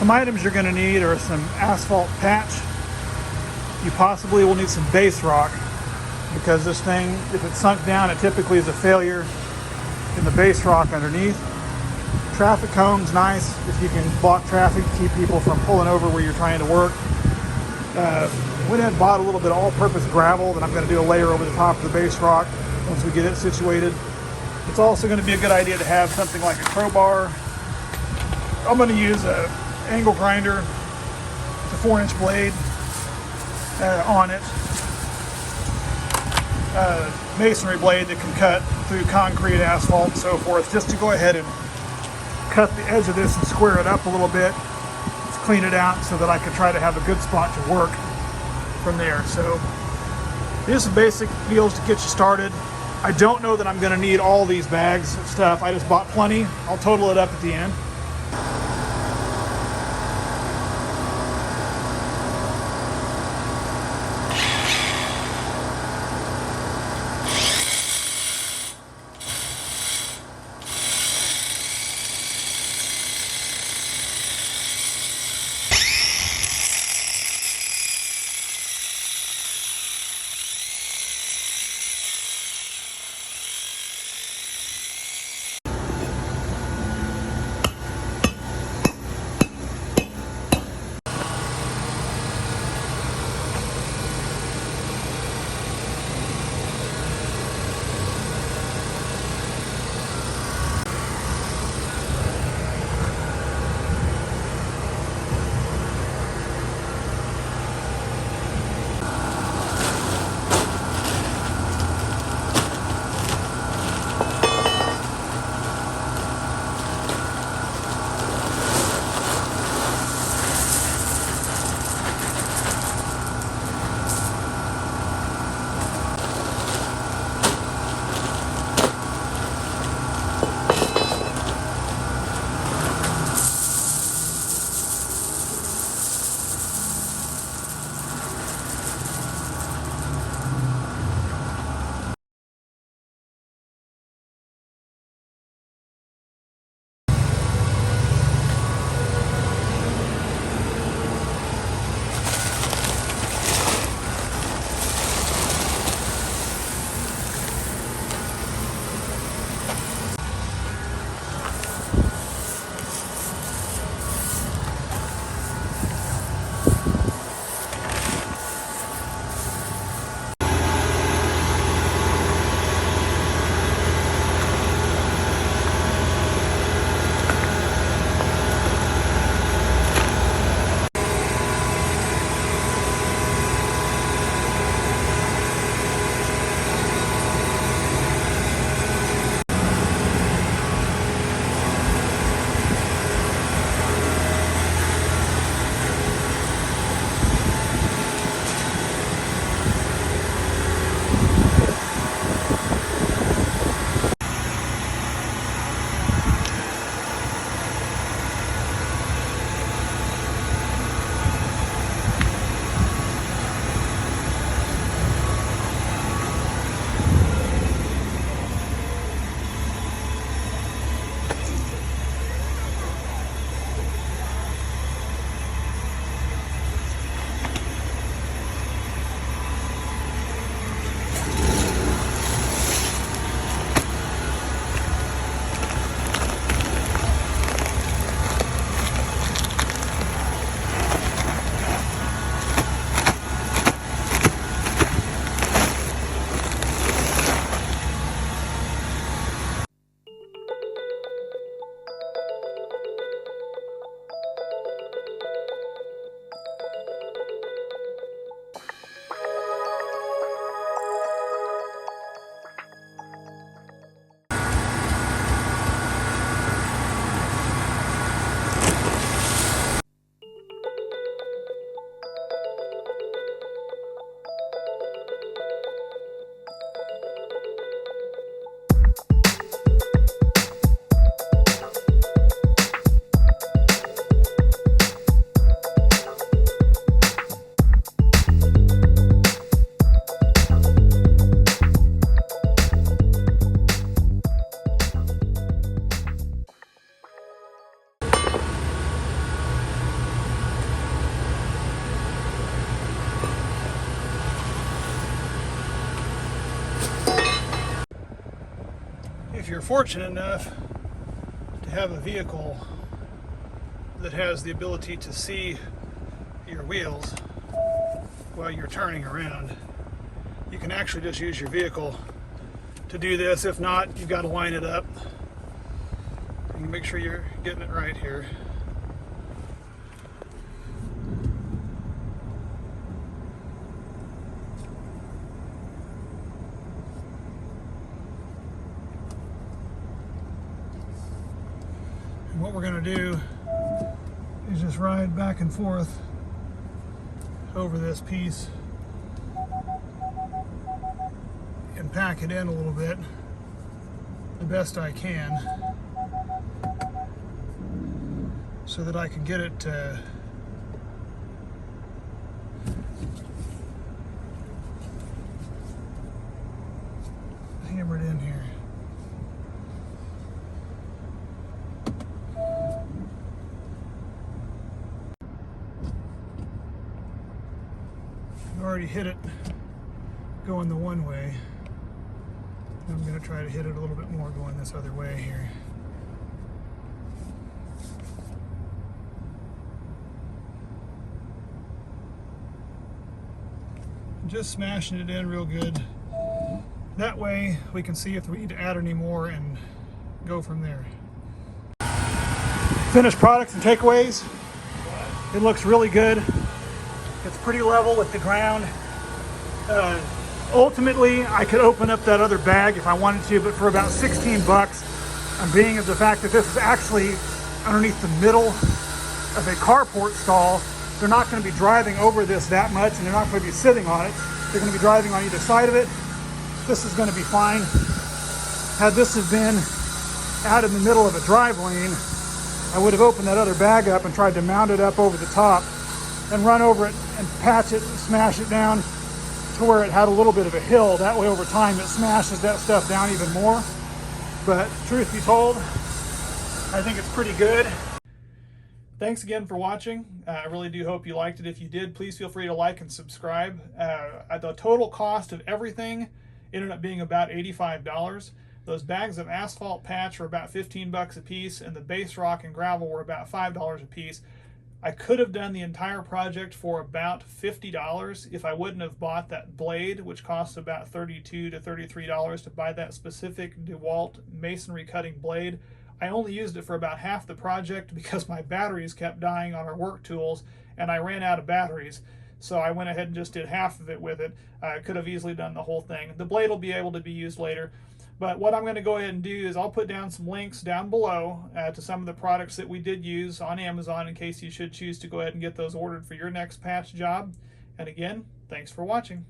Some items you're going to need are some asphalt patch. You possibly will need some base rock, because this thing, if it's sunk down, it typically is a failure in the base rock underneath. Traffic cone's nice if you can block traffic, keep people from pulling over where you're trying to work. Went ahead and bought a little bit of all-purpose gravel that I'm going to do a layer over the top of the base rock once we get it situated. It's also going to be a good idea to have something like a crowbar. I'm going to use an angle grinder, it's a 4-inch blade on it. Masonry blade that can cut through concrete, asphalt, and so forth, just to go ahead and cut the edge of this and square it up a little bit. Let's clean it out so that I can try to have a good spot to work from there. So here's some basic deals to get you started. I don't know that I'm going to need all these bags of stuff. I just bought plenty. I'll total it up at the end. you're fortunate enough to have a vehicle that has the ability to see your wheels while you're turning around, you can actually just use your vehicle to do this. If not, you've got to line it up. You make sure you're getting it right here. And what we're going to do is just ride back and forth over this piece and pack it in a little bit the best I can so that I can get it hammered in here. I've already hit it going the one way. I'm going to try to hit it a little bit more going this other way here. Just smashing it in real good. That way we can see if we need to add any more and go from there. Finished products and takeaways. It looks really good. It's pretty level with the ground. Ultimately, I could open up that other bag if I wanted to, but for about 16 bucks, I'm being of the fact that this is actually underneath the middle of a carport stall. They're not going to be driving over this that much, and they're not going to be sitting on it. They're going to be driving on either side of it. This is going to be fine. Had this have been out in the middle of a drive lane, I would have opened that other bag up and tried to mount it up over the top and run over it and patch it and smash it down to where it had a little bit of a hill. That way over time it smashes that stuff down even more. But truth be told, I think it's pretty good. Thanks again for watching. I really do hope you liked it. If you did, please feel free to like and subscribe. The total cost of everything ended up being about $85. Those bags of asphalt patch were about 15 bucks a piece, and the base rock and gravel were about $5 a piece. I could have done the entire project for about $50 if I wouldn't have bought that blade, which costs about $32 to $33 to buy that specific DeWalt masonry cutting blade. I only used it for about half the project because my batteries kept dying on our work tools and I ran out of batteries. So I went ahead and just did half of it with it. I could have easily done the whole thing. The blade will be able to be used later. But what I'm going to go ahead and do is I'll put down some links down below to some of the products that we did use on Amazon in case you should choose to go ahead and get those ordered for your next patch job. And again, thanks for watching.